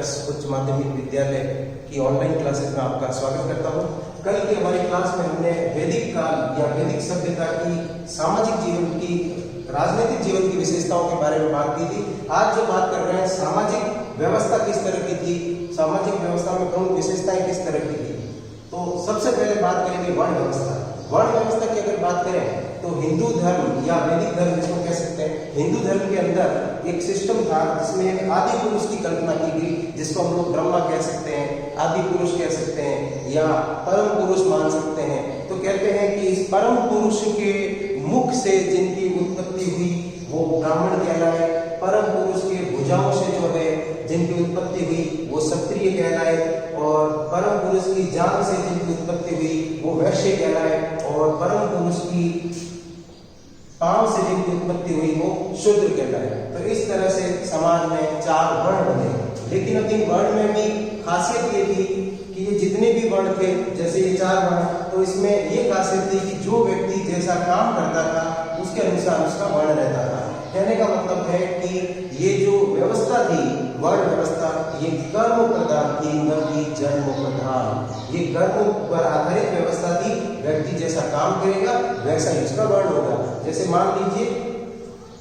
आदर्श उच्च माध्यमिक विद्यालय की ऑनलाइन क्लासेस में आपका स्वागत करता हूं। कल की हमारी क्लास में हमने वैदिक काल या वैदिक सभ्यता की सामाजिक जीवन की, राजनीतिक जीवन की विशेषताओं के बारे में बात की थी। आज जो बात कर रहे हैं, सामाजिक व्यवस्था किस तरह की थी, सामाजिक व्यवस्था में प्रमुख विशेषताएं किस तरह की थी। तो सबसे पहले बात करेंगे वर्ण व्यवस्था। वर्ण व्यवस्था की अगर बात करें तो हिंदू धर्म या वैदिक धर्म जिसको कह सकते हैं, हिंदू धर्म के अंदर एक सिस्टम था जिसमें आदि पुरुष की कल्पना की गई, जिसको हम लोग ब्रह्मा कह सकते हैं, आदि पुरुष कह सकते हैं या परम पुरुष मान सकते हैं। तो कहते हैं कि इस परम पुरुष के मुख से जिनकी उत्पत्ति हुई वो ब्राह्मण कहलाए, परम पुरुष के भुजाओं से जो है जिनकी उत्पत्ति हुई वो क्षत्रिय कहलाए, और परम पुरुष की जांघ से जिनकी उत्पत्ति हुई वो वैश्य कहलाए, और परम पुरुष की पांव से जिनकी उत्पत्ति हुई वो शूद्र कहलाए। तो इस तरह से समाज में चार वर्ण बने। लेकिन अब इन वर्ण में भी खासियत ये थी कि ये जितने भी वर्ण थे, जैसे ये चार वर्ण, तो इसमें ये खासियत थी कि जो व्यक्ति जैसा काम करता था उसके अनुसार उसका वर्ण रहता था। कहने का मतलब है कि ये जो व्यवस्था थी, वर्ण व्यवस्था, ये कर्म प्रधान थी, न कि जन्म प्रधान। ये कर्म पर आधारित व्यवस्था थी। व्यक्ति जैसा काम करेगा वैसा ही उसका वर्ण होगा। जैसे मान लीजिए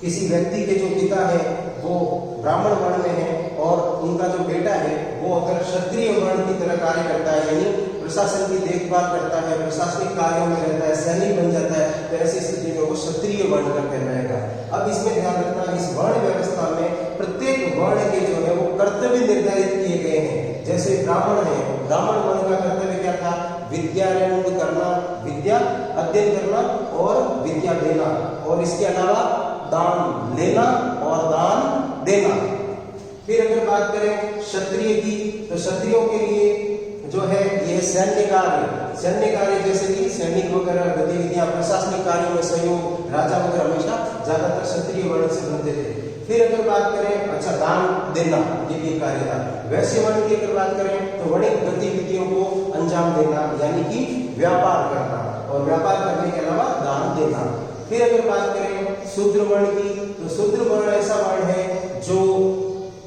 किसी व्यक्ति के जो पिता है वो ब्राह्मण वर्ण में है और उनका जो बेटा है वो अगर क्षत्रिय वर्ण की तरह कार्य करता है, यानी प्रशासन की देखभाल करता है, प्रशासनिक कार्यों में रहता है, सैनिक बन जाता है, तो ऐसी स्थिति में वो क्षत्रिय वर्ण का कहलाएगा। अब इसमें ध्यान रखना, इस वर्ण व्यवस्था में प्रत्येक वर्ण के जो है वो कर्तव्य निर्धारित किए गए हैं। जैसे ब्राह्मण है, ब्राह्मण वर्ण का कर्तव्य क्या था? विद्यारंभ करना, विद्या अध्ययन करना और विद्या देना, और इसके अलावा दान लेना और दान देना। फिर अगर बात करें क्षत्रिय की, तो क्षत्रियों के लिए जो है ये सैन्य कार्य जैसे कि सैनिक वगैरह गतिविधियां, प्रशासनिक कार्यों में सहयोग राजा वगैरह हमेशा ज्यादातर क्षत्रिय वर्ण से बनते थे। फिर अगर बात करें, अच्छा, दान देना ये भी कार्य था। वैश्य वर्ण की अगर बात करें तो वाणिज्य गतिविधियों को अंजाम देना, यानी कि व्यापार करना, और व्यापार करने के अलावा दान देना। फिर अगर बात करें शूद्र वर्ण की, तो शूद्र वर्ण ऐसा वर्ण है जो,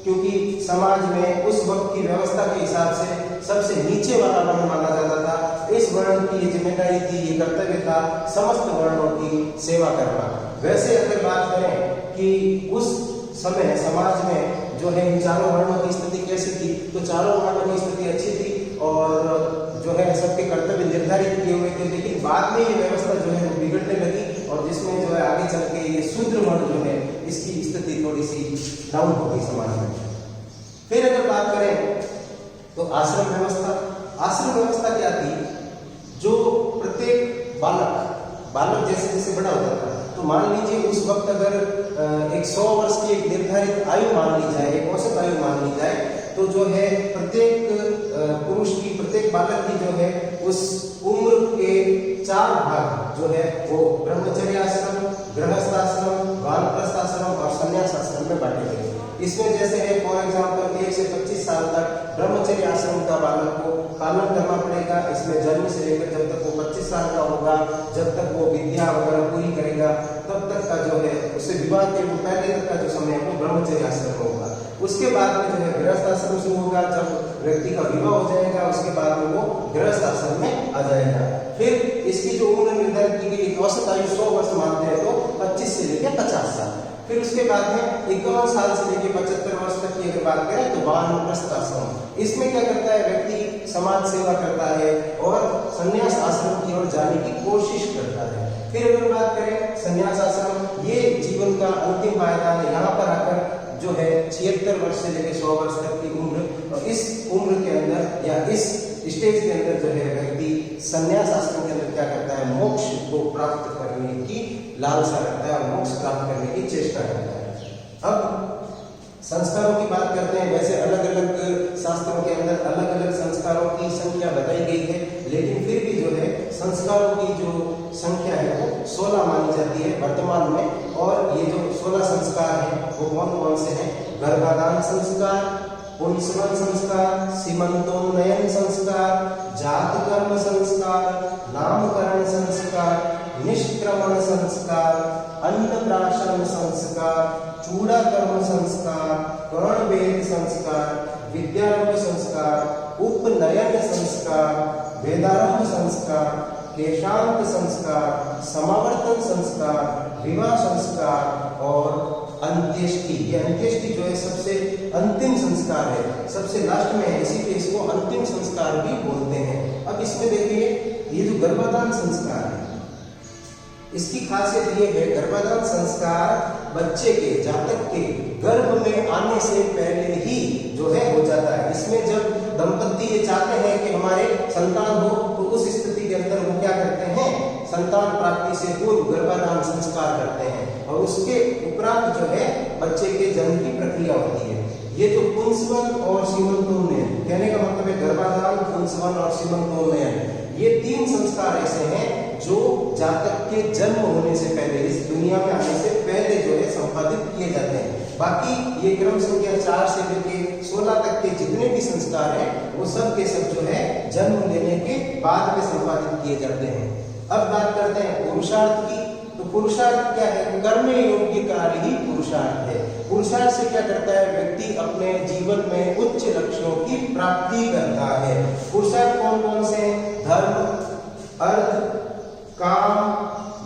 क्योंकि समाज में उस वक्त की व्यवस्था के हिसाब से सबसे नीचे वाला वर्ण माना जाता था, इस वर्ण की ये जिम्मेदारी थी, ये कर्तव्य था समस्त वर्णों की सेवा करना। वैसे अगर बात करें कि उस समय समाज में जो है इन चारों वर्णों की स्थिति कैसी थी, तो चारों वर्णों की स्थिति अच्छी थी और जो है सबके कर्तव्य निर्धारित किए हुए थे। लेकिन बाद में ये व्यवस्था जो है वो बिगड़ने लगी, और जिसमें जो है आगे चल के ये शूद्र वर्ण जो है इसकी स्थिति थोड़ी सी डाउन हो गई समाज में। फिर अगर बात करें तो आश्रम व्यवस्था। आश्रम व्यवस्था क्या थी? जो प्रत्येक बालक जैसे जैसे बड़ा होता था, तो मान लीजिए उस वक्त अगर एक 100 वर्ष की एक निर्धारित आयु मान ली जाए, एक औसत आयु मान ली जाए, तो जो है प्रत्येक पुरुष की, प्रत्येक बालक की जो है उस उम्र के 4 भाग जो है वो ब्रह्मचर्य आश्रम, गृहस्थ आश्रम, वानप्रस्थ आश्रम और संन्यास आश्रम में बांटे गए। इसमें जैसे है फॉर एग्जांपल 1 से 25 साल तक ब्रह्मचर्य आश्रम का बालक को पालन करना पड़ेगा। इसमें जन्म से लेकर जब तक वो 25 साल का होगा, जब तक वो विद्या वगैरह पूरी करेगा, तब तक का जो है उससे विवाह के पहले तक का जो समय है वो ब्रह्मचर्य आश्रम होगा। उसके बाद में जो है गृहस्थ आश्रम शुरू होगा। जब व्यक्ति का विवाह हो जाएगा उसके बाद में वो गृहस्थ आश्रम में आ जाएगा। फिर इसकी जो उम्र निर्धारित की गई औसत आयु 100 वर्ष मानते हैं तो 25 से लेकर 50 साल। फिर उसके बाद में 51 साल से लेकर 75 वर्ष तक की अगर बात करें तो वानप्रस्थ आश्रम। इसमें क्या करता है? व्यक्ति समाज सेवा करता है और संन्यास आश्रम की ओर जाने की कोशिश करता है। फिर अगर बात करें संन्यास आश्रम, ये जीवन का अंतिम पायदान है। यहाँ पर आकर जो है 76 वर्ष से लेकर 100 वर्ष तक की उम्र, और इस उम्र के अंदर या इस स्टेज के अंदर जो है व्यक्ति संन्यास आश्रम के अंदर क्या करता है? मोक्ष को प्राप्त करने की लालसा रखता है और मोक्ष प्राप्त करने की चेष्टा करता है। अब संस्कारों की बात करते हैं। वैसे अलग अलग शास्त्रों के अंदर अलग अलग संस्कारों की संख्या बताई गई है, लेकिन फिर भी जो है संस्कारों की जो संख्या है वो 16 मानी जाती है वर्तमान में। और ये जो 16 संस्कार हैं वो कौन कौन से हैं? गर्भाधान संस्कार, पुंसवन संस्कार, सीमंतोन्नयन संस्कार, जात कर्म संस्कार, नामकरण संस्कार, निष्क्रमण संस्कार, अन्नप्राशन संस्कार, चूड़ा कर्म संस्कार, कर्ण वेद संस्कार, विद्यारंभ संस्कार, उपनयन संस्कार, वेदारंभ संस्कार, केशांत संस्कार, समावर्तन संस्कार, विवाह संस्कार और अंत्येष्टि। ये अंत्येष्टि जो है सबसे अंतिम संस्कार है, सबसे लास्ट में है, इसीलिए इसको अंतिम संस्कार भी बोलते हैं। अब इसमें देखिए ये जो गर्भाधान संस्कार है, इसकी खासियत ये है, गर्भाधान संस्कार बच्चे के, जातक के गर्भ में आने से पहले ही जो है हो जाता है। इसमें जब दंपति ये चाहते हैं कि हमारे संतान हो, तो उस स्थिति के अंदर वो क्या करते हैं, संतान प्राप्ति से पूर्व गर्भाधान संस्कार करते हैं और उसके उपरांत जो है बच्चे के जन्म की प्रक्रिया होती है। ये जो पुंसवन और सीमंतोन्नयन, कहने का मतलब है गर्भाधान, पुंसवन और सीमंतोन्नयन, ये तीन संस्कार ऐसे हैं जो जातक के जन्म होने से पहले, इस दुनिया में आने से पहले जो है संपादित किए जाते हैं। बाकी ये क्रम संख्या 4 से लेकर 16 तक के जितने भी संस्कार हैं वो सब के सब जो है जन्म लेने के बाद में संपादित किए जाते हैं। अब बात करते हैं पुरुषार्थ की। तो पुरुषार्थ क्या है, कर्म योग्य कार्य ही पुरुषार्थ है। पुरुषार्थ से क्या करता है, व्यक्ति अपने जीवन में उच्च लक्ष्यों की प्राप्ति करता है। पुरुषार्थ कौन कौन से हैं, धर्म, अर्थ, काम,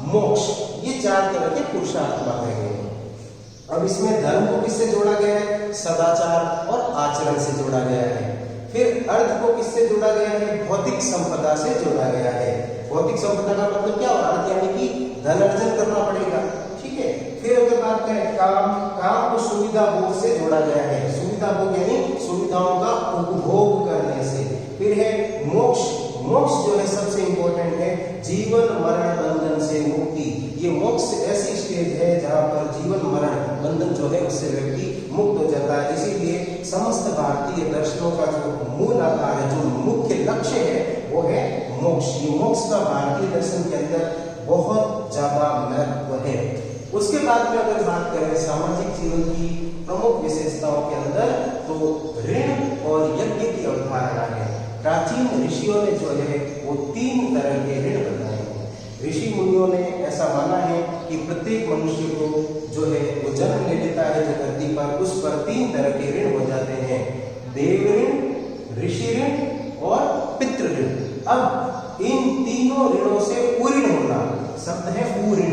मोक्ष, ये 4 तरह के पुरुषार्थ माने गए हैं। अब इसमें धर्म को किससे जोड़ा गया है, सदाचार और आचरण से जोड़ा गया है। फिर अर्थ को किससे जोड़ा गया है, भौतिक संपदा से जोड़ा गया है। भौतिक संपदा का मतलब क्या होगा, अर्थ यानी कि धन अर्जन करना पड़ेगा, ठीक है। फिर अगर बात करें काम, काम को सुविधा भोग से जोड़ा गया है। सुविधा भोग यानी सुविधाओं का उपभोग करने से। फिर है मोक्ष, मोक्ष जो है सबसे इंपॉर्टेंट है, जीवन मरण बंधन से मुक्ति। ये मोक्ष ऐसी स्टेज है जहां पर जीवन मरण बंधन जो है उससे व्यक्ति मुक्त हो जाता है। इसीलिए समस्त भारतीय दर्शनों का जो मूल आधार है, जो मुख्य लक्ष्य है, वो है मोक्ष। ये मोक्ष का भारतीय दर्शन के अंदर बहुत ज्यादा महत्व है। उसके बाद में अगर बात करें सामाजिक जीवन की प्रमुख विशेषताओं के अंदर, तो ऋण और यज्ञ की अवधारणा है। प्राचीन ऋषियों ने जो है वो 3 तरह के ऋण बताए हैं। ऋषि मुनियों ने ऐसा माना है कि प्रत्येक मनुष्य को जो है वो जन्म ले लेता है जो धरती पर, उस पर 3 तरह के ऋण हो जाते हैं, देव ऋण, ऋषि ऋण और पितृ ऋण। अब इन तीनों ऋणों से पूर्ण होना शब्द है पूर्ण।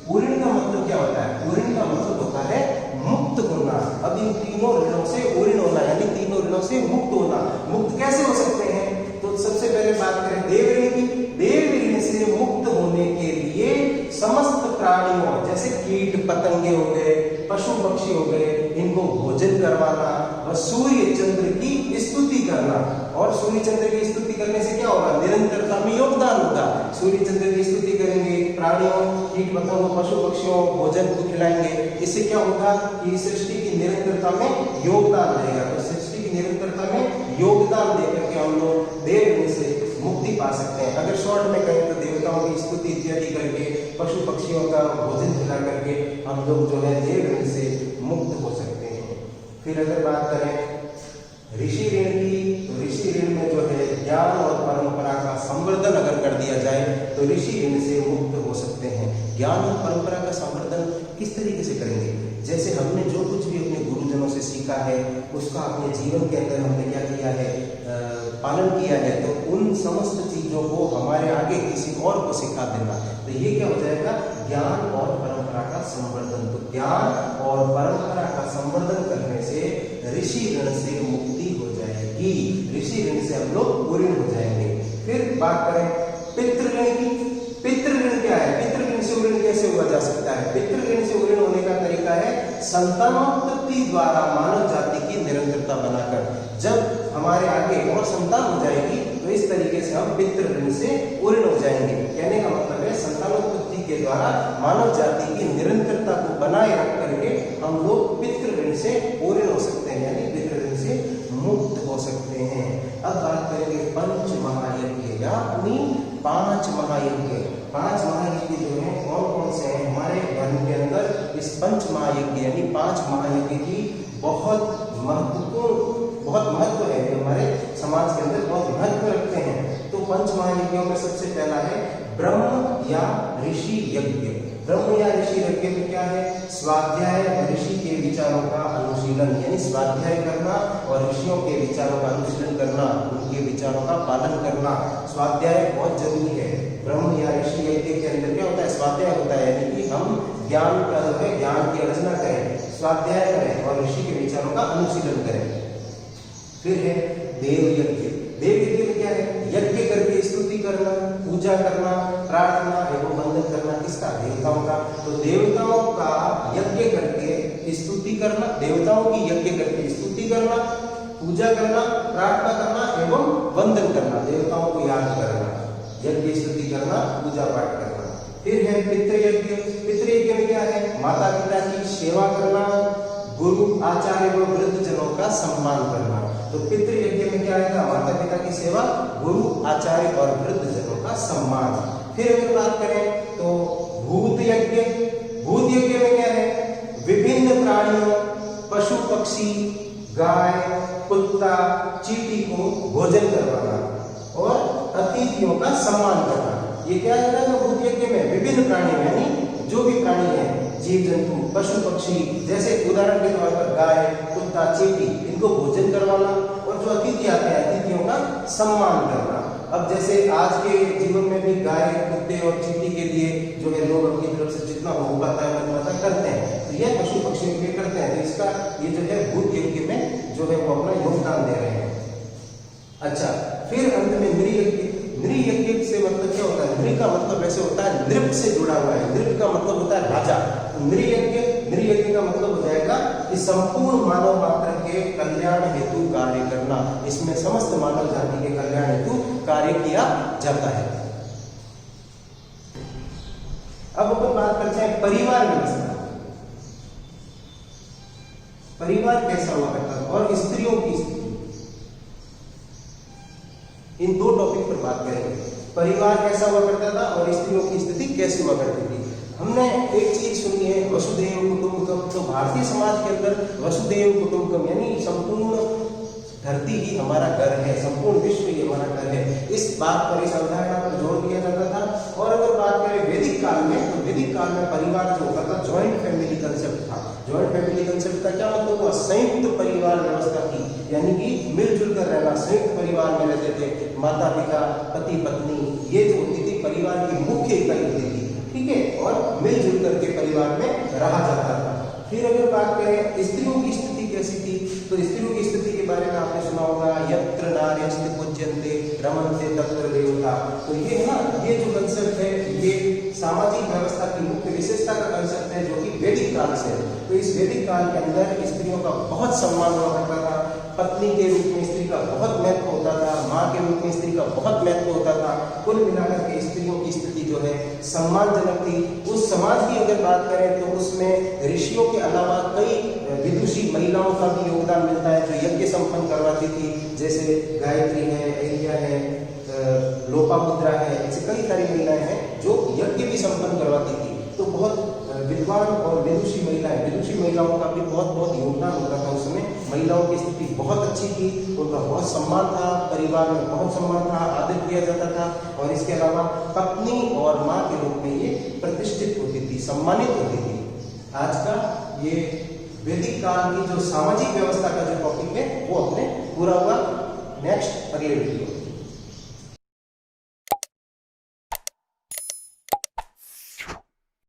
पूर्ण का मतलब क्या होता है, पूर्ण का मतलब होता है मुक्त होना। अब इन तीनों ऋणों से पूर्ण होना यानी तीनों ऋणों से मुक्त होना। मुक्त कैसे हो सकते हैं, तो सबसे पहले बात करें देव ऋण की। देव ऋण से मुक्त होने के लिए समस्त प्राणियों जैसे कीट पतंगे हो गए, पशु पक्षी हो गए, इनको भोजन करवाना और सूर्य चंद्र की स्तुति करना। और सूर्य चंद्र की स्तुति करने से क्या होगा, निरंतरता में योगदान होगा। सूर्य चंद्र की स्तुति करेंगे, प्राणियों, कीट पतंगों, पशु पक्षियों भोजन को खिलाएंगे, इससे क्या होगा कि सृष्टि की निरंतरता में योगदान रहेगा। तो सृष्टि की निरंतरता में योगदान देकर के हम लोग देव ऋण से मुक्ति पा सकते हैं। अगर शॉर्ट में कहें तो देवताओं की स्तुति इत्यादि करके, पशु पक्षियों का भोजन खिला करके हम लोग जो है देव ऋण से मुक्त हो सकते हैं। फिर अगर बात करें ऋषि ऋण की, तो ऋषि ऋण में जो है ज्ञान और परंपरा का संवर्धन अगर कर दिया जाए तो ऋषि ऋण से मुक्त हो सकते हैं। ज्ञान और परंपरा का संवर्धन किस तरीके से करेंगे, जैसे हमने जो कुछ भी अपने गुरुजनों से सीखा है उसका अपने जीवन के अंदर हमने क्या किया है, पालन किया है, तो उन समस्त चीजों को हमारे आगे किसी और को सिखा देना। तो ये क्या हो जाएगा, ज्ञान और परंपरा का संवर्धन। तो ज्ञान और परंपरा का संवर्धन करने से ऋषि ऋण से मुक्ति हो जाएगी। ऋषि ऋण से हम लोग पूर्ण हो जाएंगे। फिर बात करें पितृ ऋण की। पितृ ऋण क्या है, पितृ ऋण से ऋण कैसे हुआ जा सकता है। पितृ ऋण से ऋण होने का तरीका है संतानोत्पत्ति द्वारा मानव जाति की निरंतरता बनाकर। जब हमारे आगे और संतान हो जाएगी तो इस तरीके से हम पितृ ऋण से पूर्ण हो जाएंगे। कहने का मतलब है संतानोत्पत्ति के द्वारा मानव जाति की निरंतरता को बनाए रख करके हम लोग पितृ ऋण से पूर्ण हो सकते हैं, यानी पितृ ऋण से मुक्त हो सकते हैं। अब बात करेंगे पंच महायज्ञ यानी 5 महायज्ञ। 5 महायज्ञ जो है कौन कौन से हैं हमारे धर्म के अंदर। इस पंच महायज्ञ यानी 5 महायज्ञ की बहुत महत्व है, हमारे समाज के अंदर बहुत महत्व रखते हैं। तो पंच महायज्ञों में सबसे पहला है ब्रह्म या ऋषि यज्ञ। ब्रह्म या ऋषि यज्ञ में क्या है? स्वाध्याय और ऋषि के विचारों का अनुशीलन, यानी स्वाध्याय करना और ऋषियों के विचारों का अनुशीलन करना, उनके विचारों का पालन करना। स्वाध्याय बहुत जरूरी है। ब्रह्म या ऋषि यज्ञ के अंदर क्या होता है? स्वाध्याय होता है, यानी कि हम ज्ञान का जो है ज्ञान की अर्चना करें, स्वाध्याय करें और ऋषि के विचारों का अनुशीलन करें। फिर है देव यज्ञ। देव यज्ञ में क्या है? यज्ञ करके स्तुति करना, पूजा करना, प्रार्थना एवं वंदन करना। किसका? देवताओं का। तो देवताओं का यज्ञ करके स्तुति करना, देवताओं की यज्ञ करके स्तुति करना, पूजा करना, प्रार्थना करना एवं वंदन करना, देवताओं को याद करना, यज्ञ स्तुति करना, पूजा पाठ करना। फिर है पितृयज्ञ। पितृयज्ञ में क्या है? माता पिता की सेवा करना, गुरु आचार्य व वृद्ध जनों का सम्मान करना। तो पितृयज्ञ में क्या आएगा? माता पिता की सेवा, गुरु आचार्य और वृद्ध जनों का सम्मान। फिर अगर बात करें तो भूत यज्ञ। भूत यज्ञ में क्या है? विभिन्न प्राणियों, पशु पक्षी, गाय, कुत्ता, चींटी को भोजन करवाना और अतिथियों का सम्मान करना। ये क्या है? भूत यज्ञ में विभिन्न प्राणी, यानी जो भी प्राणी है, जीव जंतु, पशु पक्षी, जैसे उदाहरण के तौर पर गाय, कुत्ता, चींटी, इनको भोजन करवाना और जो अतिथि आते हैं अतिथियों का सम्मान करना। अब जैसे आज के जीवन में भी गाय, कुत्ते और चींटी के लिए जो है लोग अपनी तरफ से जितना हो पाता है उतना करते हैं, तो यह पशु पक्षियों के लिए करते हैं। तो इसका ये जो है भूत यज्ञ में जो है वो अपना योगदान दे रहे हैं। अच्छा, फिर अंत में नृयज्ञ। नृयज्ञ से मतलब क्या होता है? नृ का मतलब ऐसे होता है नृप से जुड़ा हुआ है, नृप का मतलब होता है राजा। नृयज्ञ का मतलब हो जाएगा कि संपूर्ण मानव मात्र के कल्याण हेतु कार्य करना। इसमें समस्त मानव जाति के कल्याण हेतु कार्य किया जाता है। अब अपन बात करते हैं परिवार व्यवस्था। परिवार कैसा हुआ करता था और स्त्रियों की स्थिति, इन दो टॉपिक पर बात करेंगे। परिवार कैसा हुआ करता था और स्त्रियों की स्थिति कैसी हुआ करती थी। हमने एक चीज सुनी है, वसुधैव कुटुंबकम। तो भारतीय समाज के अंदर वसुधैव कुटुंबकम यानी संपूर्ण धरती ही हमारा घर है, संपूर्ण विश्व ही हमारा घर है, इस बात पर, इस अवधारणा पर जोर दिया जाता था। और अगर बात करें वैदिक काल में, तो वैदिक काल में परिवार जो होता था ज्वाइंट फैमिली कंसेप्ट था। ज्वाइंट फैमिली कंसेप्ट का क्या मतलब हुआ? संयुक्त परिवार व्यवस्था थी, यानी कि मिलजुल कर रहना, संयुक्त परिवार में रहते थे। माता पिता, पति पत्नी, ये जो होती थी परिवार की मुख्य इकाई होती थी, ठीक है, और मिलजुल करके परिवार में रहा जाता था। फिर अगर बात करें स्त्रियों की स्थिति कैसी थी, तो स्त्रियों की स्थिति के बारे में आपने सुना होगा, यत्र नार्यस्ते पूज्यन्ते रमन्ते तत्र देवता। तो ये है ना, ये जो कंसेप्ट है ये सामाजिक व्यवस्था की मुख्य विशेषता का कंसेप्ट है, जो कि वैदिक काल से है। तो इस वैदिक काल के अंदर स्त्रियों का बहुत सम्मान हुआ करता था। पत्नी के रूप में स्त्री का बहुत महत्व होता था, माँ के रूप में स्त्री का बहुत महत्व होता था। कुल मिलाकर के स्त्रियों की स्थिति जो है सम्मानजनक थी। उस समाज की अगर बात करें तो उसमें ऋषियों के अलावा कई विदुषी महिलाओं का भी योगदान मिलता है, जो यज्ञ संपन्न करवाती थी, जैसे गायत्री है, अहिल्या है, लोपामुद्रा है, ऐसे कई सारी महिलाएं हैं जो यज्ञ भी संपन्न करवाती थी। तो बहुत विद्वान और विदुषी महिलाओं का भी बहुत योगदान होता था। उस समय महिलाओं की स्थिति बहुत अच्छी थी, उनका बहुत सम्मान था, परिवार में बहुत सम्मान था, आदर किया जाता था। और इसके अलावा पत्नी और माँ के रूप में ये प्रतिष्ठित होती थी, सम्मानित होती थी। आज का ये वैदिक काल की जो सामाजिक व्यवस्था का जो टॉपिक है वो अपने पूरा हुआ। नेक्स्ट अगले वीडियो।